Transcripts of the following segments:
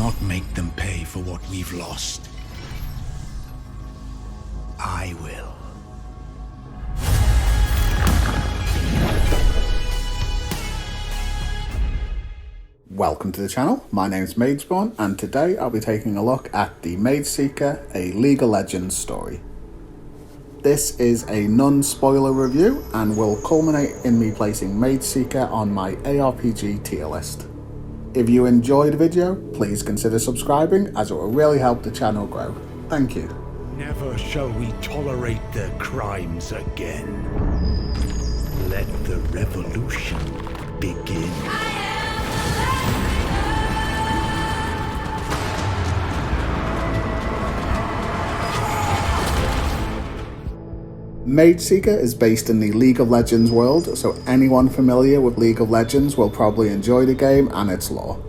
not make them pay for what we've lost. I will. Welcome to the channel, my name is Mageborn, and today I'll be taking a look at the Mageseeker, a League of Legends story. This is a non-spoiler review and will culminate in me placing Mageseeker on my ARPG tier list. If you enjoyed the video, please consider subscribing as it will really help the channel grow. Thank you. Never shall we tolerate their crimes again. Let the revolution begin. Mageseeker is based in the League of Legends world, so anyone familiar with League of Legends will probably enjoy the game and its lore.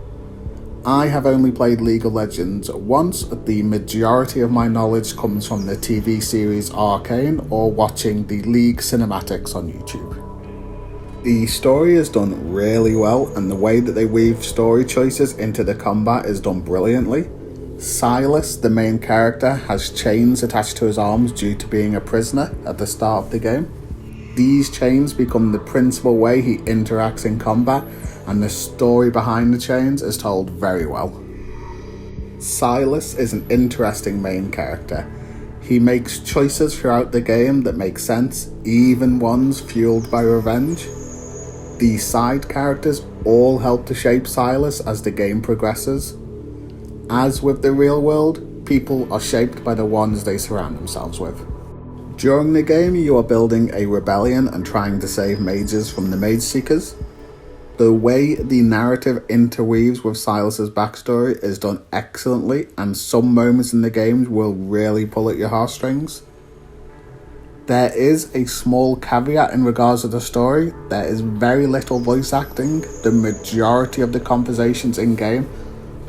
I have only played League of Legends once. The majority of my knowledge comes from the TV series Arcane or watching the League cinematics on YouTube. The story is done really well, and the way that they weave story choices into the combat is done brilliantly. Silas, the main character, has chains attached to his arms due to being a prisoner at the start of the game. These chains become the principal way he interacts in combat, and the story behind the chains is told very well. Silas is an interesting main character. He makes choices throughout the game that make sense, even ones fueled by revenge. The side characters all help to shape Silas as the game progresses. As with the real world, people are shaped by the ones they surround themselves with. During the game, you are building a rebellion and trying to save mages from the Mageseekers. The way the narrative interweaves with Silas's backstory is done excellently, and some moments in the game will really pull at your heartstrings. There is a small caveat in regards to the story. There is very little voice acting. The majority of the conversations in-game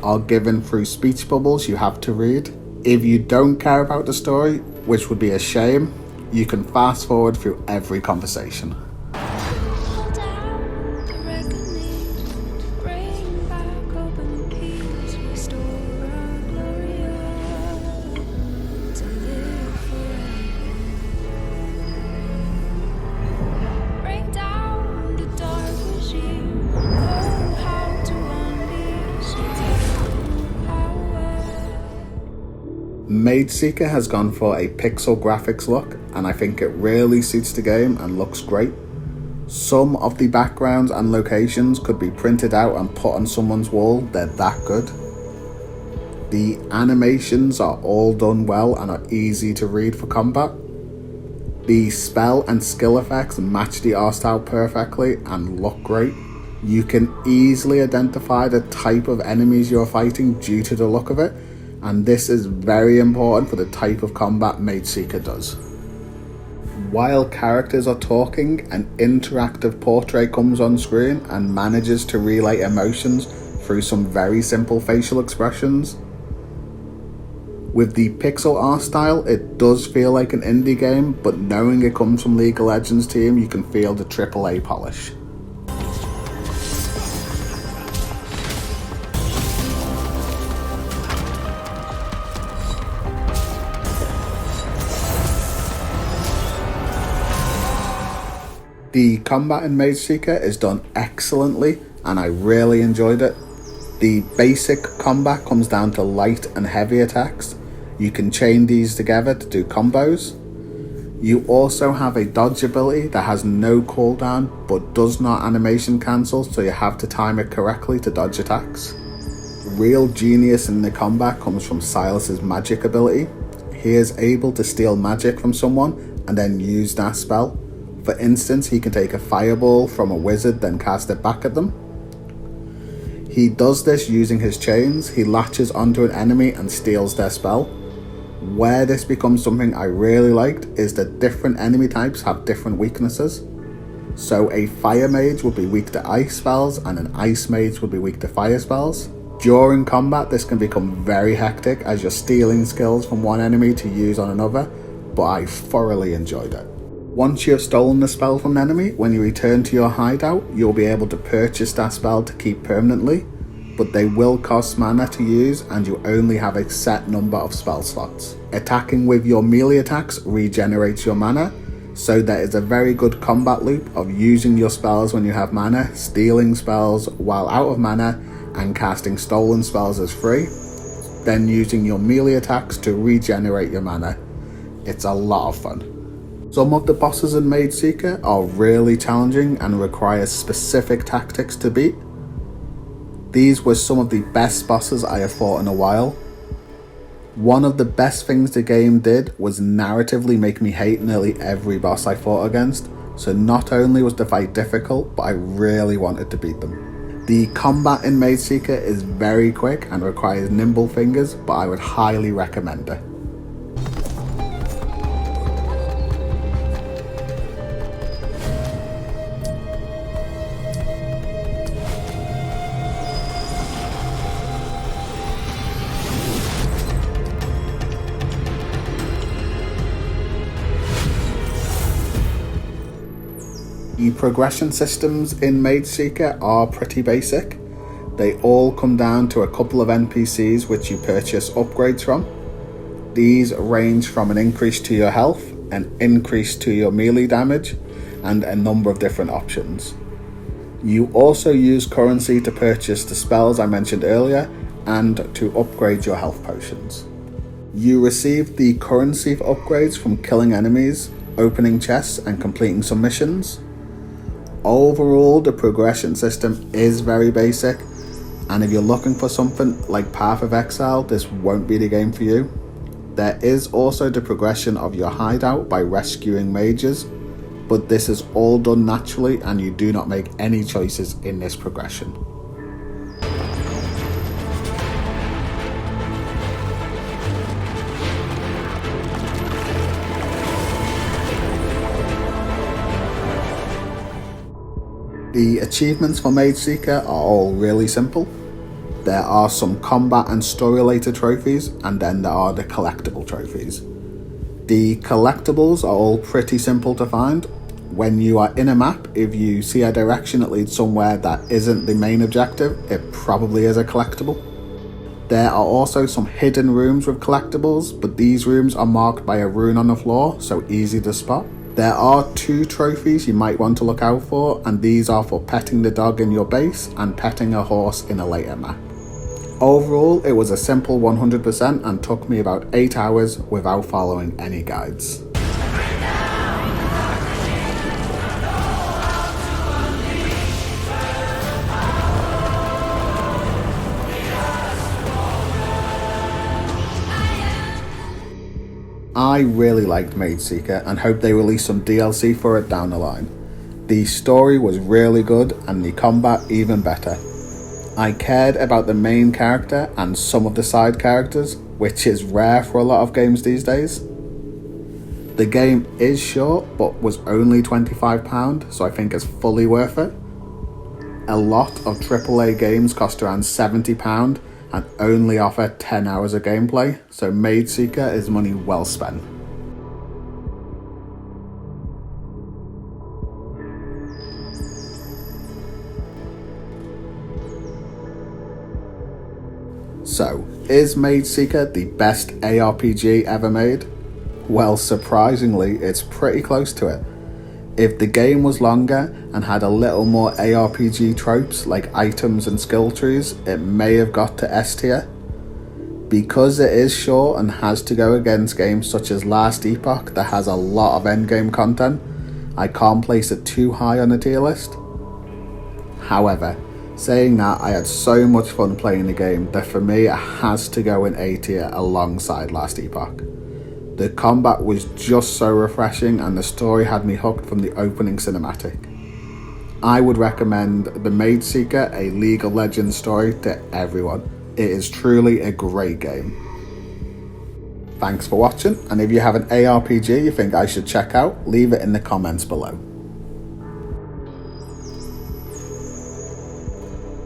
are given through speech bubbles you have to read. If you don't care about the story, which would be a shame, you can fast forward through every conversation. Mageseeker has gone for a pixel graphics look, and I think it really suits the game and looks great. Some of the backgrounds and locations could be printed out and put on someone's wall, they're that good. The animations are all done well and are easy to read for combat. The spell and skill effects match the art style perfectly and look great. You can easily identify the type of enemies you're fighting due to the look of it, and this is very important for the type of combat Mageseeker does. While characters are talking, an interactive portrait comes on screen and manages to relay emotions through some very simple facial expressions. With the pixel art style, it does feel like an indie game, but knowing it comes from League of Legends team, you can feel the AAA polish. The combat in Mageseeker is done excellently and I really enjoyed it. The basic combat comes down to light and heavy attacks. You can chain these together to do combos. You also have a dodge ability that has no cooldown but does not animation cancel, so you have to time it correctly to dodge attacks. Real genius in the combat comes from Silas's magic ability. He is able to steal magic from someone and then use that spell. For instance, he can take a fireball from a wizard, then cast it back at them. He does this using his chains. He latches onto an enemy and steals their spell. Where this becomes something I really liked is that different enemy types have different weaknesses. So a fire mage would be weak to ice spells and an ice mage would be weak to fire spells. During combat, this can become very hectic as you're stealing skills from one enemy to use on another, but I thoroughly enjoyed it. Once you have stolen the spell from an enemy, when you return to your hideout, you'll be able to purchase that spell to keep permanently. but they will cost mana to use and you only have a set number of spell slots. Attacking with your melee attacks regenerates your mana, so there is a very good combat loop of using your spells when you have mana, stealing spells while out of mana, and casting stolen spells as free, then using your melee attacks to regenerate your mana. It's a lot of fun. Some of the bosses in Mageseeker are really challenging and require specific tactics to beat. These were some of the best bosses I have fought in a while. One of the best things the game did was narratively make me hate nearly every boss I fought against, so not only was the fight difficult, but I really wanted to beat them. The combat in Mageseeker is very quick and requires nimble fingers, but I would highly recommend it. The progression systems in Mageseeker are pretty basic. They all come down to a couple of NPCs which you purchase upgrades from. These range from an increase to your health, an increase to your melee damage, and a number of different options. You also use currency to purchase the spells I mentioned earlier and to upgrade your health potions. You receive the currency for upgrades from killing enemies, opening chests, and completing some missions. Overall, the progression system is very basic, and if you're looking for something like Path of Exile, this won't be the game for you. There is also the progression of your hideout by rescuing mages, but this is all done naturally and you do not make any choices in this progression. The achievements for Mageseeker are all really simple. There are some combat and story related trophies, and then there are the collectible trophies. The collectibles are all pretty simple to find. When you are in a map, if you see a direction that leads somewhere that isn't the main objective, it probably is a collectible. There are also some hidden rooms with collectibles, but these rooms are marked by a rune on the floor, so easy to spot. There are 2 trophies you might want to look out for, and these are for petting the dog in your base and petting a horse in a later map. Overall, it was a simple 100% and took me about 8 hours without following any guides. I really liked Mageseeker and hope they release some DLC for it down the line. The story was really good and the combat even better. I cared about the main character and some of the side characters, which is rare for a lot of games these days. The game is short but was only £25, so I think it's fully worth it. A lot of AAA games cost around £70 and only offer 10 hours of gameplay, so Mageseeker is money well spent. So, is Mageseeker the best ARPG ever made? Well, surprisingly, it's pretty close to it. If the game was longer and had a little more ARPG tropes like items and skill trees, it may have got to S tier. Because it is short and has to go against games such as Last Epoch that has a lot of endgame content, I can't place it too high on the tier list. However, saying that, I had so much fun playing the game that for me it has to go in A tier alongside Last Epoch. The combat was just so refreshing and the story had me hooked from the opening cinematic. I would recommend the Mageseeker, a League of Legends story, to everyone. It is truly a great game. Thanks for watching, and if you have an ARPG you think I should check out, leave it in the comments below.